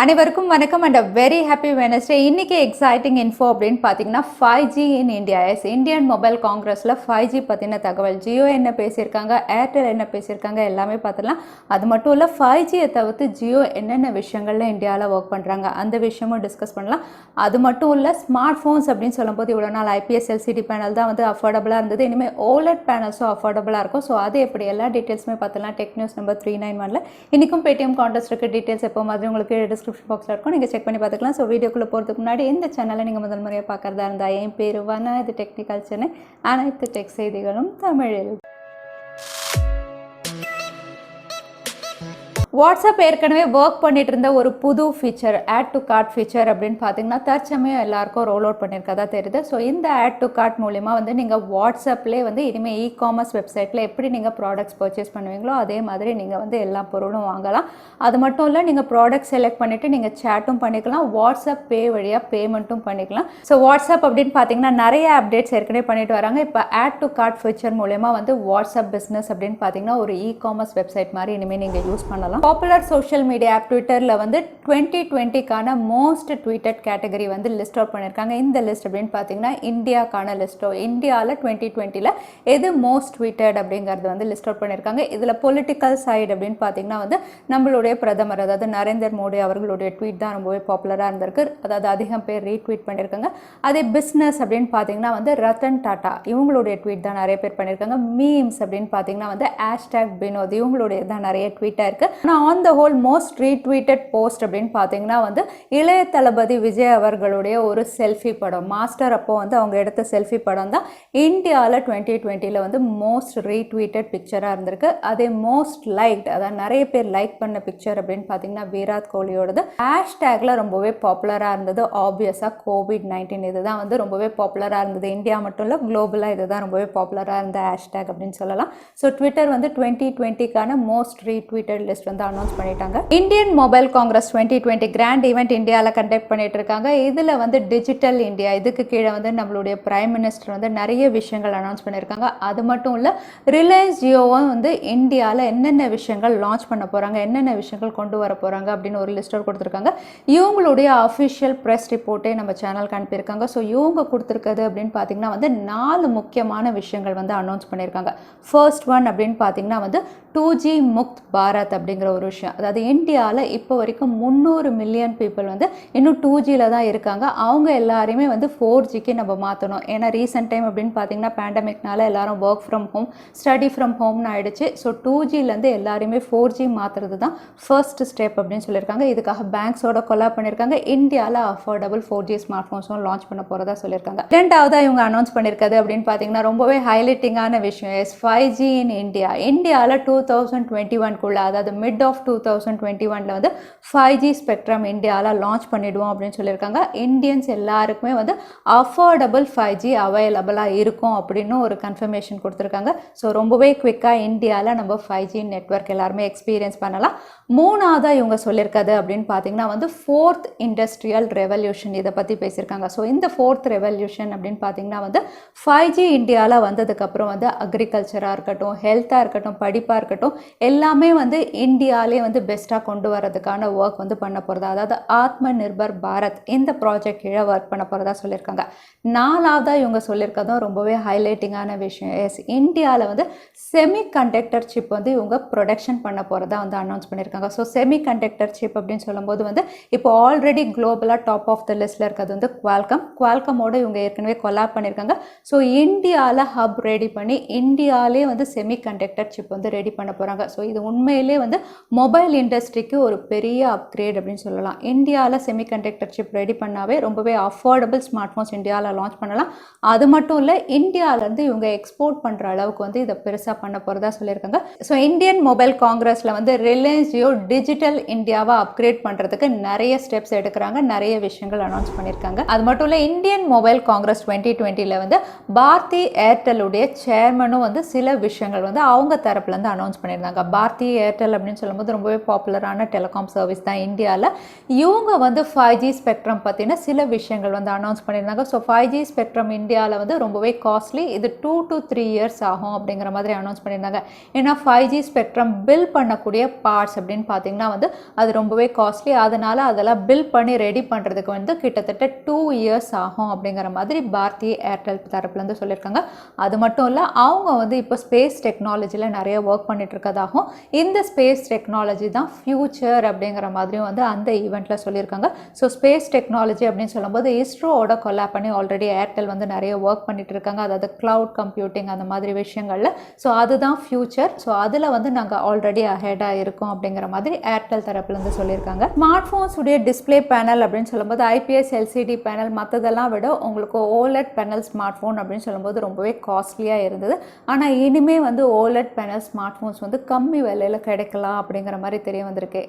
அனைவருக்கும் வணக்கம் and a very happy Wednesday. இன்னைக்கு எக்ஸைட்டிங் இன்ஃபோ அப்படின்னு பார்த்தீங்கன்னா 5G in India. Indian mobile காங்கிரஸில் 5G பற்றின தகவல், ஜியோ என்ன பேசியிருக்காங்க, ஏர்டெல் என்ன பேசியிருக்காங்க எல்லாமே பார்த்துலாம். அது மட்டும் இல்லை 5Gயை தவிர்த்து ஜியோ என்னென்ன விஷயங்கள்ல இந்தியாவில் ஒர்க் பண்ணுறாங்க அந்த விஷயமும் டிஸ்கஸ் பண்ணலாம். அது மட்டும் இல்லை ஸ்மார்ட் ஃபோன்ஸ் அப்படின்னு சொல்லும்போது இவ்வளோ நாள் ஐபிஎஸ் எல்சிடி பேனல் தான் வந்து அஃபோர்டபுளாக இருந்தது. இனிமேல் OLED பேனல்ஸும் அஃபோர்டபுளாக இருக்கும். ஸோ அது எப்படி எல்லா டீட்டெயில்ஸுமே பார்த்துலாம். டெக் நியூஸ் நம்பர் 391 இன்றைக்கும் பேடிஎம் கான்டெஸ்ட் இருக்குது. டீட்டெயில்ஸ் எப்போ மாதிரி உங்களுக்கு டிஸ்கிரிப்ஷன் பாக்ஸில் இருக்கும், நீங்கள் செக் பண்ணி பார்த்துக்கலாம். ஸோ வீடியோக்குள்ளே போகிறதுக்கு முன்னாடி இந்த சேனலை நீங்கள் முதல் முறையாக பார்க்குறதா இருந்தால் என் பேர் வனா, இது டெக்னிக்கல் சென்னை, அனைத்து டெக் செய்திகளும் தமிழில். வாட்ஸ்அப் ஏற்கனவே ஒர்க் பண்ணிட்டு இருந்த ஒரு புது feature add to cart feature அப்படின்னு பார்த்தீங்கன்னா தற்சமயம் எல்லாருக்கும் ரோல் அவுட் பண்ணியிருக்கதா தெரியுது. ஸோ இந்த ஆட் டு கார்ட் மூலிமா வந்து நீங்கள் வாட்ஸ்அப்லேயே வந்து இனிமேல் இ-காமர்ஸ் வெப்சைட்டில் எப்படி நீங்கள் ப்ராடக்ட்ஸ் பர்ச்சேஸ் பண்ணுவீங்களோ அதே மாதிரி நீங்கள் வந்து எல்லா பொருளும் வாங்கலாம். அது மட்டும் இல்லை, நீங்கள் ப்ராடக்ட் செலக்ட் பண்ணிவிட்டு நீங்கள் சேட்டும் பண்ணிக்கலாம், வாட்ஸ்அப் பே வழியாக பேமெண்ட்டும் பண்ணிக்கலாம். ஸோ வாட்ஸ்அப் அப்படின்னு பார்த்தீங்கன்னா நிறைய அப்டேட்ஸ் ஏற்கனவே பண்ணிட்டு வராங்க. இப்போ ஆட் டு கார்ட் ஃபீச்சர் மூலிமா வந்து வாட்ஸ்அப் பிஸ்னஸ் அப்படின்னு பார்த்தீங்கன்னா ஒரு இ-காமர்ஸ் வெப்சைட் மாதிரி இனிமேல் நீங்கள் யூஸ் பண்ணலாம். பாப்புலர் சோஷியல் மீடியா ஆப் ட்விட்டரில் வந்து 2020க்கான மோஸ்ட் ட்வீட்டட் கேட்டகரி வந்து லிஸ்ட் அவுட் பண்ணியிருக்காங்க. இந்த லிஸ்ட் அப்படின்னு பார்த்தீங்கன்னா இந்தியாக்கான லிஸ்ட்டோ, இந்தியாவில் 2020ல் எது மோஸ்ட் ட்வீட்டட் அப்படிங்கிறது வந்து லிஸ்ட் அவுட் பண்ணியிருக்காங்க. இதில் பொலிட்டிக்கல் சைடு அப்படின்னு பார்த்தீங்கன்னா வந்து நம்மளுடைய பிரதமர் அதாவது நரேந்திர மோடி அவர்களுடைய ட்வீட் தான் ரொம்பவே பாப்புலராக இருந்திருக்கு, அதாவது அதிகம் பேர் ரீட்வீட் பண்ணியிருக்காங்க. அதே பிஸ்னஸ் அப்படின்னு பார்த்தீங்கன்னா வந்து ரத்தன் டாட்டா இவங்களுடைய ட்வீட் தான் நிறைய பேர் பண்ணியிருக்காங்க. மீம்ஸ் அப்படின்னு பார்த்தீங்கன்னா வந்து #வினோத் இவங்களுடைய தான் நிறைய ட்வீட்டாக இருக்குது. ஆனால் on the whole most retweeted post அப்படின்னு பார்த்தீங்கன்னா வந்து இளைய தளபதி விஜய் அவர்களுடைய ஒரு செல்ஃபி படம், மாஸ்டர் அப்போ வந்து அவங்க எடுத்த செல்ஃபி படம் தான் இந்தியாவில் 2020ல் வந்து மோஸ்ட் ரீட்வீட்டட் பிக்சராக இருந்திருக்கு. அதே மோஸ்ட் லைக்ட், அதாவது நிறைய பேர் லைக் பண்ண பிக்சர் அப்படின்னு பார்த்தீங்கன்னா விராட் கோலியோடது. ஹேஷ்டேக்ல ரொம்பவே பாப்புலராக இருந்தது ஆப்வியஸாக COVID-19 இதுதான் வந்து ரொம்பவே பாப்புலராக இருந்தது. இந்தியா மட்டும் இல்லை குளோபலாக இதுதான் ரொம்பவே பாப்புலராக இருந்த ஹேஷ்டேக் அப்படின்னு சொல்லலாம். ஸோ ட்விட்டர் வந்து 2020க்கான மோஸ்ட் ரீட்வீட்டட் லிஸ்ட் வந்து அனௌன்ஸ் பண்ணிட்டாங்க. Indian mobile congress 2020 grand event இந்தியாவில் கண்டக்ட் பண்ணிட்டு இருக்காங்க. இதில் வந்து டிஜிட்டல் இந்தியா இதுக்கு கீழே வந்து நம்மளுடைய பிரைம் மினிஸ்டர் வந்து நிறைய விஷயங்கள் அனௌன்ஸ் பண்ணியிருக்காங்க. அது மட்டும் இல்லை ரிலையன்ஸ் ஜியோவும் வந்து இந்தியாவில் என்னென்ன விஷயங்கள் லான்ச் பண்ண போகிறாங்க, என்னென்ன விஷயங்கள் கொண்டு வர போகிறாங்க அப்படின்னு ஒரு லிஸ்ட் கொடுத்துருக்காங்க. இவங்களுடைய அஃபிஷியல் ப்ரெஸ் ரிப்போர்ட்டே நம்ம சேனலுக்கு அனுப்பியிருக்காங்க. ஸோ இவங்க கொடுத்துருக்கிறது அப்படின்னு பார்த்தீங்கன்னா வந்து 4 முக்கியமான விஷயங்கள் வந்து அனௌன்ஸ் பண்ணியிருக்காங்க. ஃபர்ஸ்ட் ஒன் அப்படின்னு பார்த்தீங்கன்னா வந்து 2G முக்த் பாரத் அப்படிங்கிற ஒரு விஷயம். அதாவது இந்தியாவில் இப்போ வரைக்கும் 300 மில்லியன் பீப்புள் வந்து இன்னும் 2Gயில் தான் இருக்காங்க. அவங்க எல்லாருமே வந்து 4Gக்கு நம்ம மாற்றணும். ஏன்னா ரீசெண்ட் டைம் அப்படின்னு பார்த்தீங்கன்னா பேண்டமிக்னால எல்லாரும் work from home, study from ஹோம்னு ஆயிடுச்சு. ஸோ 2Gலேருந்து எல்லாருமே 4G மாற்றுறது தான் ஃபர்ஸ்ட் ஸ்டெப் அப்படின்னு சொல்லியிருக்காங்க. இதுக்காக பேங்க்ஸோட கொலாப் பண்ணியிருக்காங்க. இந்தியாவில் அஃபோர்டபுள் 4G ஸ்மார்ட் ஃபோன்ஸும் லான்ச் பண்ண போகிறதா சொல்லியிருக்காங்க. ரெண்டாவதாக இவங்க அனௌன்ஸ் பண்ணியிருக்காது அப்படின்னு பார்த்தீங்கன்னா ரொம்பவே ஹைலைட்டிங்கான விஷயம் 5G இன் இந்தியா. இந்தியாவில் 2021குள்ள அதாவது மிட் ஆஃப் 2021ல் வந்து 5G ஸ்பெக்ட்ரம் இந்தியாவில் லான்ச் பண்ணிடுவோம் அப்படின்னு சொல்லியிருக்காங்க. இந்தியன்ஸ் எல்லாருக்குமே வந்து அஃபோர்டபுள் 5G அவைலபிளாக இருக்கும் அப்படின்னு ஒரு கன்ஃபர்மேஷன் கொடுத்துருக்காங்க. ஸோ ரொம்பவே குவிக்காக இந்தியாவில் நம்ம 5G நெட்வொர்க் எல்லாருமே எக்ஸ்பீரியன்ஸ் பண்ணலாம். மூணாவதாக இவங்க சொல்லியிருக்காது அப்படின்னு பார்த்தீங்கன்னா வந்து 4th இண்டஸ்ட்ரியல் ரெவல்யூஷன் இதை பற்றி பேசியிருக்காங்க. ஸோ இந்த 4th ரெவல்யூஷன் அப்படின்னு பார்த்தீங்கன்னா வந்து 5G இந்தியாவில் வந்ததுக்கப்புறம் வந்து அக்ரிகல்ச்சராக இருக்கட்டும், ஹெல்த்தாக இருக்கட்டும், படிப்பாக இருக்கட்டும் எல்லாமே வந்து இந்தியாவிலே வந்து பெஸ்ட்டாக கொண்டு வரதுக்கான ஒர்க் வந்து பண்ண போகிறதா, அதாவது ஆத்ம நிர்பர் பாரத் இந்த ப்ராஜெக்ட் கீழே ஒர்க் பண்ண போகிறதா சொல்லியிருக்காங்க. நாலாவதாக இவங்க சொல்லியிருக்கதும் ரொம்பவே ஹைலைட்டிங்கான விஷயம் இந்தியாவில் வந்து செமி கண்டக்டர் சிப் வந்து இவங்க ப்ரொடக்ஷன் பண்ண போகிறதா வந்து அனௌன்ஸ் பண்ணியிருக்காங்க. ஸோ செமி கண்டக்டர் சிப் அப்படின்னு சொல்லும்போது வந்து இப்போ ஆல்ரெடி குளோபலாக டாப் ஆஃப் த லிஸ்ட்டில் இருக்கிறது வந்து குவால்கமோட இவங்க ஏற்கனவே கொலாப் பண்ணியிருக்காங்க. ஸோ இந்தியாவில் ஹப் ரெடி பண்ணி இந்தியாவிலே வந்து செமி கண்டக்டர் சிப் வந்து ரெடி பண்ண போகிறாங்க. ஸோ இது உண்மையிலே வந்து மொபைல் இண்டஸ்ட்ரிக்கு ஒரு பெரிய அப்கிரேட் அப்படின்னு சொல்லலாம். இந்தியாவில் செமிகண்டக்டர் சிப் ரெடி பண்ணாவே ரொம்பவே அஃபோர்டபுள் ஸ்மார்ட் ஃபோன்ஸ் இந்தியாவில் லான்ச் பண்ணலாம். அது மட்டும் இல்லை இந்தியாவிலேருந்து இவங்க எக்ஸ்போர்ட் பண்ணுற அளவுக்கு வந்து இதை பெருசாக பண்ண போகிறதா சொல்லியிருக்காங்க. ஸோ இந்தியன் மொபைல் காங்கிரஸில் வந்து ரிலையன்ஸ் ஜியோ டிஜிட்டல் இந்தியாவை அப்கிரேட் பண்ணுறதுக்கு நிறைய ஸ்டெப்ஸ் எடுக்கிறாங்க, நிறைய விஷயங்கள் அனௌன்ஸ் பண்ணியிருக்காங்க. அது மட்டும் இல்லை இந்தியன் மொபைல் காங்கிரஸ் 2020ல் வந்து பாரதி ஏர்டெல்லுடைய சேர்மனும் வந்து சில விஷயங்கள் வந்து அவங்க தரப்புலேருந்து அனௌன்ஸ் பண்ணியிருந்தாங்க. பாரதி ஏர்டெல் அப்படின்னு சொல்லும்போது ரொம்பவே பாப்புலரான டெலிகாம் சர்வீஸ் தான் இந்தியாவில். இவங்க வந்து 5G ஸ்பெக்ட்ரம் பற்றின சில விஷயங்கள் வந்து அனௌன்ஸ் பண்ணியிருந்தாங்க. ஸோ 5G ஸ்பெக்ட்ரம் இந்தியாவில் வந்து ரொம்பவே காஸ்ட்லி, இது 2 to 3 இயர்ஸ் ஆகும் அப்படிங்கிற மாதிரி அனௌன்ஸ் பண்ணியிருந்தாங்க. ஏன்னா 5G ஸ்பெக்ட்ரம் பில் பண்ணக்கூடிய பார்ட்ஸ் அப்படின்னு பார்த்தீங்கன்னா வந்து அது ரொம்பவே காஸ்ட்லி, அதனால் அதெல்லாம் பில் பண்ணி ரெடி பண்ணுறதுக்கு வந்து கிட்டத்தட்ட 2 இயர்ஸ் ஆகும் அப்படிங்கிற மாதிரி பாரதி ஏர்டெல் தரப்புலேருந்து சொல்லியிருக்காங்க. அது மட்டும் இல்லை, அவங்க வந்து இப்போ ஸ்பேஸ் டெக்னாலஜியில் நிறைய ஒர்க் பண்ணிட்டு இருக்கதாகவும், இந்த ஸ்பேஸ் டெக்னாலஜி தான் ஃபியூச்சர் அப்படிங்கிற மாதிரியும் வந்து அந்த ஈவெண்ட்டில் சொல்லியிருக்காங்க. ஸோ ஸ்பேஸ் டெக்னாலஜி அப்படின்னு சொல்லும்போது இஸ்ரோவோட கொலாப் பண்ணி ஆல்ரெடி ஏர்டெல் வந்து நிறைய ஒர்க் பண்ணிட்டு இருக்காங்க, அதாவது கிளவுட் கம்ப்யூட்டிங் அந்த மாதிரி விஷயங்களில். ஸோ அதுதான் ஃபியூச்சர். ஸோ அதில் வந்து நாங்கள் ஆல்ரெடி அஹெடாக இருக்கோம் அப்படிங்கிற மாதிரி ஏர்டெல் தரப்புலேருந்து சொல்லியிருக்காங்க. ஸ்மார்ட் ஃபோன்ஸ் உடைய டிஸ்பிளே பேனல் அப்படின்னு சொல்லும்போது IPS LCD பேனல் மற்றதெல்லாம் விட உங்களுக்கு OLED பேனல் ஸ்மார்ட் ஃபோன் அப்படின்னு சொல்லும்போது ரொம்பவே காஸ்ட்லியாக இருந்தது. ஆனால் இனிமேல் வந்து OLED பேனல் ஸ்மார்ட் ஃபோன்ஸ் வந்து கம்மி விலையில் கிடைக்கலாம் அப்படிங்கிற மாதிரி தெரிய வந்திருக்கு.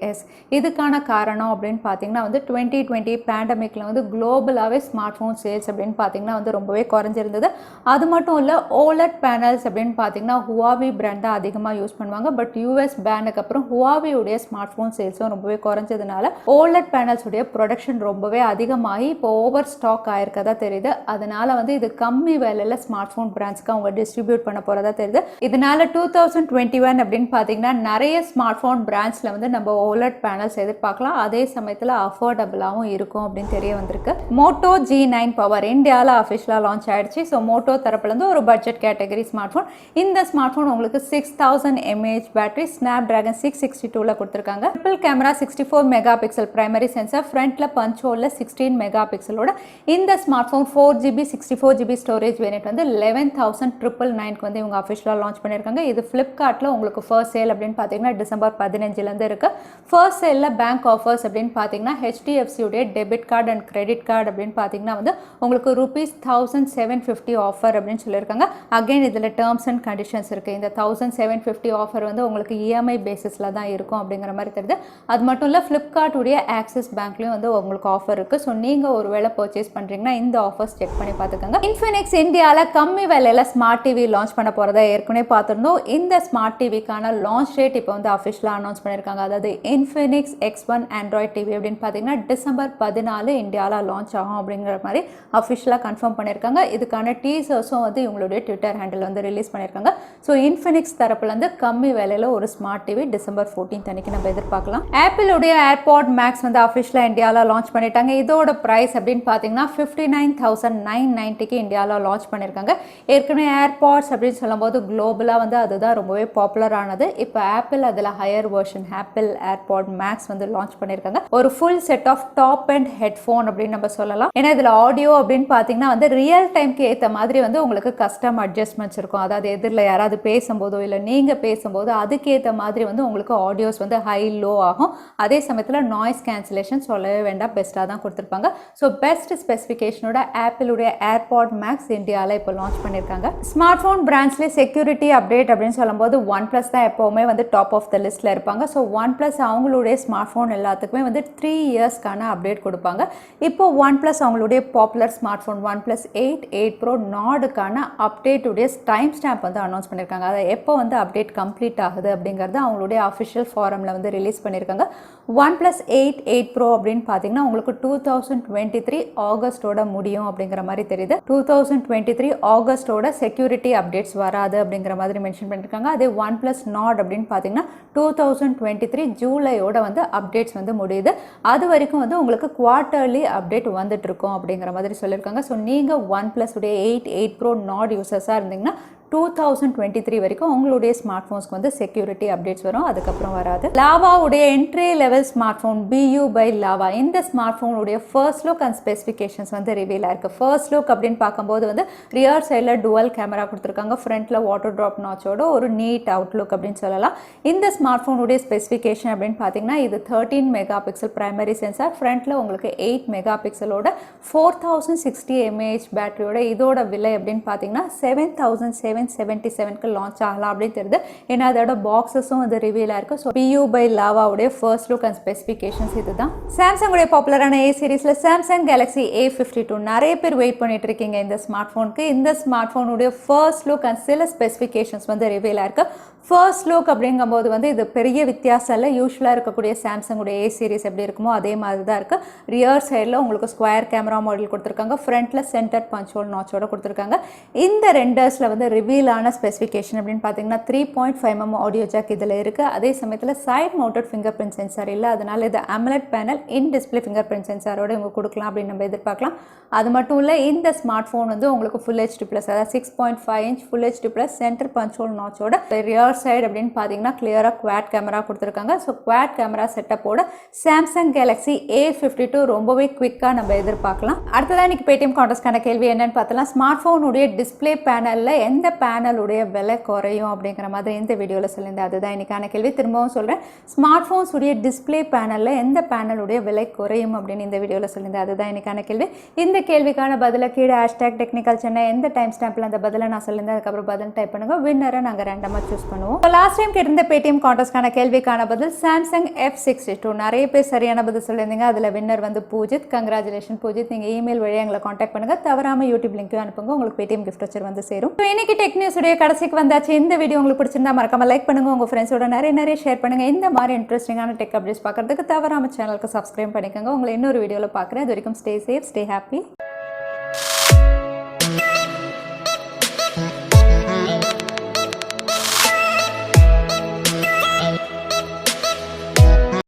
இதுக்கான காரணம் அப்படின்னு பார்த்தீங்கன்னா வந்து 2020 பேண்டமிக்கில் வந்து குளோபலாகவே ஸ்மார்ட் ஃபோன் சேல்ஸ் அப்படின்னு பார்த்தீங்கன்னா வந்து ரொம்பவே குறைஞ்சிருந்தது. அது மட்டும் இல்லை, OLED பேனல்ஸ் அப்படின்னு பார்த்தீங்கன்னா ஹுவாவி பிராண்ட் தான் அதிகமாக யூஸ் பண்ணுவாங்க. பட் US பேனுக்கு அப்புறம் ஹுவாவியுடைய ஸ்மார்ட் ஃபோன் சேல்ஸும் ரொம்பவே குறைஞ்சதுனால OLED பேனல்ஸ் உடைய ப்ரொடக்ஷன் ரொம்பவே அதிகமாகி இப்போ ஓவர் ஸ்டாக் ஆயிருக்கதா தெரியுது. அதனால வந்து இது கம்மி விலையில் ஸ்மார்ட் ஃபோன் பிராண்ட்ஸ்க்கு அவங்க டிஸ்ட்ரிபியூட் பண்ண போகிறதா தெரியுது. இதனால 2021 அப்படின்னு பார்த்தீங்கன்னா நிறைய ஸ்மார்ட் ஃபோன் பிராண்ட்ஸில் வந்து நம்ம OLED பேனல்ஸ் எதிர்பார்க்கலாம். அதே சமயத்தில் அஃபோர்டபுளாகவும் இருக்கும் அப்படின்னு தெரிய வந்திருக்கு. மோட்டோ G9 பவர் இந்தியாவில் அஃபிஷியலாக லான்ச் ஆயிடுச்சு. ஸோ மோட்டோ தரப்புலேருந்து ஒரு பட்ஜெட் கேட்டகரி ஸ்மார்ட் ஃபோன். இந்த ஸ்மார்ட் ஃபோன் உங்களுக்கு 6000 mAh பேட்டரி, Snapdragon 662ல கொடுத்துருக்காங்க. Triple camera, 64 mega pixel primary sensor, ஃப்ரண்ட்டில் பஞ்ச் ஹோலில் 16 மெகா பிக்சலோட இந்த smart phone 4GB 64GB storage variant வந்து 11,999க்கு வந்து இவங்க அஃபிஷியலாக லான்ச் பண்ணியிருக்காங்க. இது ஃப்ளிப்கார்ட்டில் உங்களுக்கு ஃபர்ஸ்ட் சேல் அப்படின்னு பார்த்தீங்கன்னா டிசம்பர் 15லேருந்து இருக்குது. ஃபர்ஸ்ட் சேலில் பேங்க் ஆஃபர்ஸ் அப்படின்னு பார்த்தீங்கன்னா HDFC உடைய debit card and credit card அப்படின்னு பார்த்தீங்கன்னா வந்து உங்களுக்கு ₹1750 ஆஃபர் அப்படின்னு சொல்லியிருக்காங்க. அகைன் இதில் டேர்ம்ஸ் அண்ட் கண்டிஷன்ஸ் இருக்குது. இந்த 1750 ஆஃபர் வந்து உங்களுக்கு EMI பேசிஸில் தான் இருக்கும் அப்படிங்கிற மாதிரி தெரியுது. அது மட்டும் இல்லை, ஃப்ளிப்கார்ட் உடைய ஆக்சிஸ் பேங்க்லேயும் வந்து உங்களுக்கு ஆஃபர் இருக்குது. ஸோ நீங்கள் ஒரு வேளை பர்ச்சேஸ் பண்ணுறீங்கன்னா இந்த ஆஃபர்ஸ் செக் பண்ணி பார்த்துக்கோங்க. Infinix இந்தியாவில் கம்மி விலையில் ஸ்மார்ட் டிவி லான்ச் பண்ண போகிறத ஏற்கனவே பார்த்துருந்தோம். இந்த ஸ்மார்ட் டிவிக்கான லான்ச் டேட் இப்போ வந்து அஃபிஷியலாக அனௌன்ஸ் பண்ணியிருக்காங்க. அதாவது Infinix X1 ஆண்ட்ராய்ட் டிவி அப்படின்னு பார்த்தீங்கன்னா டிசம்பர் 14 இந்தியாவில் லான்ச் ஆகும் அப்படிங்கிற மாதிரி அஃபிஷியலாக கன்ஃபார்ம் பண்ணியிருக்காங்க. இதுக்கான டீசர்ஸும் வந்து இவங்களுடைய ட்விட்டர் ஹேண்டில் வந்து ரிலீஸ் பண்ணியிருக்காங்க. ஸோ Infinix தரப்புலேருந்து கம்மி விலையில் ஒரு ஸ்மார்ட் டிவி டிசம்பர் 14 அன்னைக்கு நம்ம எதிர்பார்க்கலாம். ஆப்பிளுடைய AirPods Max வந்து அஃபிஷியலாக இந்தியாவில் லான்ச் பண்ணிட்டாங்க. இதோட ப்ரைஸ் அப்படின்னு பார்த்தீங்கன்னா 59,990க்கு இந்தியாவில் லான்ச் பண்ணியிருக்காங்க. ஏற்கனவே ஏர்பாட்ஸ் அப்படின்னு சொல்லும்போது குளோபலாக வந்து அதுதான் ரொம்பவே பாப்புலரானது. இப்போ ஆப்பிள் அதில் higher version Apple AirPods Max வந்து லான்ச் பண்ணியிருக்காங்க. ஒரு full set of top and headphone அப்படின்னு நம்ம சொல்லலாம். ஏன்னா இதில் ஆடியோ அப்படின்னு பார்த்தீங்கன்னா வந்து ரியல் டைம்க்கு ஏற்ற மாதிரி வந்து உங்களுக்கு கஸ்டம் அட்ஜஸ்ட்மெண்ட்ஸ் இருக்கும். அதாவது எதிரில் யாராவது பேசும்போதோ இல்லை நீங்கள் பேசும்போது அதுக்கேற்ற மாதிரி வந்து உங்களுக்கு ஆடியோஸ் வந்து ஹை லோ ஆகும். அதே சமயத்தில் நாய்ஸ் கேன்சலேஷன் சொல்லவே வேண்டாம், பெஸ்ட்டாக தான் கொடுத்துருப்பாங்க. ஸோ பெஸ்ட் ஸ்பெசிஃபிகேஷனோட ஆப்பிளுடைய AirPods Max இந்தியாவில் இப்போ லான்ச் பண்ணியிருக்காங்க. ஸ்மார்ட் ஃபோன் பிராண்ட்ஸ்லேயே செக்யூரிட்டி அப்டேட் அப்படின்னு சொல்லும்போது OnePlus தான் எப்போவுமே வந்து டாப் ஆஃப் த லிஸ்ட்டில் இருப்பாங்க. ஸோ OnePlus அவங்களுடைய ஸ்மார்ட் ஃபோன் எல்லாத்துக்குமே வந்து 3 இயர்ஸ்க்கான அப்டேட் கொடுப்பாங்க. இப்போ OnePlus அவங்களுடைய popular smart phone OnePlus 8, 8 Pro நாடுக்கான அப்டேட்டுடைய டைம் ஸ்டாம்ப் வந்து அனௌன்ஸ் பண்ணியிருக்காங்க. அதை எப்போ வந்து அப்டேட் கம்ப்ளீட் ஆகுது அப்படிங்கிறது அவங்களுடைய அஃபிஷியல் ஃபாரமில் வந்து ரிலீஸ் பண்ணியிருக்காங்க. OnePlus 8, 8 Pro அப்படின்னு பார்த்தீங்கன்னா உங்களுக்கு 2023 ஆகஸ்டோட முடியும் அப்படிங்கிற மாதிரி தெரியுது. 2023 ஆகஸ்டோட செக்யூரிட்டி அப்டேட்ஸ் வராது அப்படிங்கிற மாதிரி மென்ஷன் பண்ணியிருக்காங்க. அதே OnePlus Nord அப்படின்னு பார்த்தீங்கன்னா 2023 ஜூலையோட வந்து அப்டேட்ஸ் வந்து முடியுது. அது வரைக்கும் வந்து உங்களுக்கு குவார்ட்டர்லி அப்டேட் வந்துட்டு இருக்கும் அப்படிங்கிற மாதிரி சொல்லியிருக்காங்க. ஸோ நீங்கள் OnePlus உடைய 8, 8 Pro Nord யூசர்ஸாக இருந்தீங்கன்னா 2023 வரைக்கும் உங்களுடைய ஸ்மார்ட் ஃபோன்ஸ்க்கு வந்து செக்யூரிட்டி அப்டேட்ஸ் வரும், அதுக்கப்புறம் வராது. லாவாவுடைய entry level smart phone BU by Lava, இந்த ஸ்மார்ட் ஃபோனுடைய ஃபர்ஸ்ட் லுக் அண்ட் ஸ்பெசிஃபிகேஷன்ஸ் வந்து ரிவீல் ஆயிருக்கு. ஃபர்ஸ்ட் லுக் அப்படின்னு பார்க்கும்போது வந்து ரியர் சைடில் டுவல் கேமரா கொடுத்துருக்காங்க, ஃப்ரண்ட்டில் வாட்டர் ட்ராப் நாச்சோட ஒரு நீட் அவுட்லுக் அப்படின்னு சொல்லலாம். இந்த ஸ்மார்ட் ஃபோனுடைய ஸ்பெசிஃபிகேஷன் அப்படின்னு பார்த்தீங்கன்னா இது 13 மெகா பிக்சல் பிரைமரி சென்சார், ஃப்ரண்ட்டில் உங்களுக்கு 8 மெகா பிக்சலோட 4060 mAh பேட்டரியோட இதோட விலை அப்படின்னு பார்த்தீங்கன்னா 7,777க்கு லான்ச் ஆகலாம் அப்படின்னு தெரியுது. ஏன்னா அதோட பாக்ஸஸும் வந்து ரிவீல் ஆயிருக்கு. ஸோ BU by Lava உடைய ஃபர்ஸ்ட் லுக் அண்ட் ஸ்பெசிஃபிகேஷன்ஸ் இதுதான். சாம்சங் உடைய பாப்புலரான A சீரிஸ்ல சாம்சங் கேலக்ஸி A52 நிறைய பேர் வெயிட் பண்ணிட்டு இருக்கீங்க இந்த ஸ்மார்ட் ஃபோனுக்கு. இந்த ஸ்மார்ட் ஃபோனுடைய ஃபர்ஸ்ட் லுக் அண்ட் சில ஸ்பெசிஃபிகேஷன்ஸ் வந்து ரிவீல் ஆயிருக்கு. ஃபர்ஸ்ட் லுக் அப்படிங்கும்போது வந்து இது பெரிய வித்தியாசம் இல்லை. யூஸ்வலாக இருக்கக்கூடிய சாம்சங்குடைய ஏ சீரிஸ் எப்படி இருக்குமோ அதே மாதிரி தான் இருக்குது. ரியர் சைடில் உங்களுக்கு ஸ்கொயர் கேமரா மாடல் கொடுத்துருக்காங்க. ஃப்ரண்ட்டில் சென்டர் பஞ்ச் ஹோல் நாச்சோட கொடுத்துருக்காங்க. இந்த ரெண்டர்ஸில் வந்து ரிவீலான ஸ்பெசிஃபிகேஷன் அப்படின்னு பார்த்தீங்கன்னா 3.5mm ஆடியோ ஜாக் இதில் இருக்குது. அதே சமயத்தில் side mounted finger print sensor இல்லை. அதனால் இது AMOLED panel in display finger print சென்சாரோட இவங்க கொடுக்கலாம் அப்படின்னு நம்ம எதிர்பார்க்கலாம். அது மட்டும் இல்லை, இந்த ஸ்மார்ட் ஃபோன் வந்து உங்களுக்கு ஃபுல் HD+, அதாவது 6.5 inch full HD+, center punch hole நாச்சோட ரியர் சைடு அப்படின்னு பார்த்தீங்கன்னா கிளியராக குவாட் கேமரா கொடுத்துருக்காங்க. ஸோ குவாட் கேமரா செட்டப்போட சாம்சங் கேலக்ஸி A52 ரொம்பவே குவிக்காக நம்ம எதிர்பார்க்கலாம். அடுத்ததான் இன்னைக்கு பேடிஎம் கான்டெஸ்ட்கான கேள்வி என்னன்னு பார்த்தலாம். ஸ்மார்ட் ஃபோனுடைய டிஸ்பிளே பேனலில் எந்த பேனலுடைய விலை குறையும் அப்படிங்கிற மாதிரி இந்த வீடியோவில் சொல்லியிருந்தேன். அதுதான் இன்னைக்கான கேள்வி. திரும்பவும் சொல்கிறேன், ஸ்மார்ட் ஃபோன்ஸ் உடைய டிஸ்பிளே பேனலில் எந்த பேனலுடைய விலை குறையும் அப்படின்னு இந்த வீடியோவில் சொல்லியிருந்தேன். அதுதான் இன்னைக்கான கேள்வி. இந்த கேள்விக்கான பதிலை கீழே #technicalchennai எந்த டைம் ஸ்டாம்பில் அந்த பதிலை நான் சொல்லியிருந்தேன் அதுக்கப்புறம் பதில் டைப் பண்ணுங்கள். வின்னரை நாங்கள் ரேண்டமாக சூஸ் பண்ணுவோம். லாஸ்ட் டைம் கேட்டிருந்த பேடிஎம் கான்டெஸ்ட்கான கேள்விக்கான பதில் சாம்சங் F62. நிறைய பேர் சரியான பதில் சொல்லியிருந்தீங்க. அதில் வின்னர் வந்து பூஜித். கங்க்ராச்சுலேஷன் பூஜித். நீங்கள் இமெயில் வழியாக எங்களை காண்டாக்ட் பண்ணுங்கள். தவறாமல் யூடியூப் லிங்க்கும் அனுப்புங்க. உங்களுக்கு பேடிஎம் கிஃப்ட் வச்சர் வந்து சேரும். ஸோ இன்னைக்கு டெக் நியூஸ் உடைய கடைசிக்கு வந்தாச்சு. இந்த வீடியோ உங்களுக்கு பிடிச்சிருந்தா மறக்காம லைக் பண்ணுங்கள். உங்கள் ஃப்ரெண்ட்ஸோட நிறைய ஷேர் பண்ணுங்கள். இந்த மாதிரி இன்ட்ரெஸ்டிங்கான டெக் அப்டேட்ஸ் பார்க்கறதுக்கு தவறாமல் சேனலுக்கு சப்ஸ்கிரைப் பண்ணிக்கோங்க. உங்களை இன்னொரு வீடியோவில் பார்க்குறேன். அது வரைக்கும் ஸ்டே சேஃப், ஸ்டே ஹாப்பி.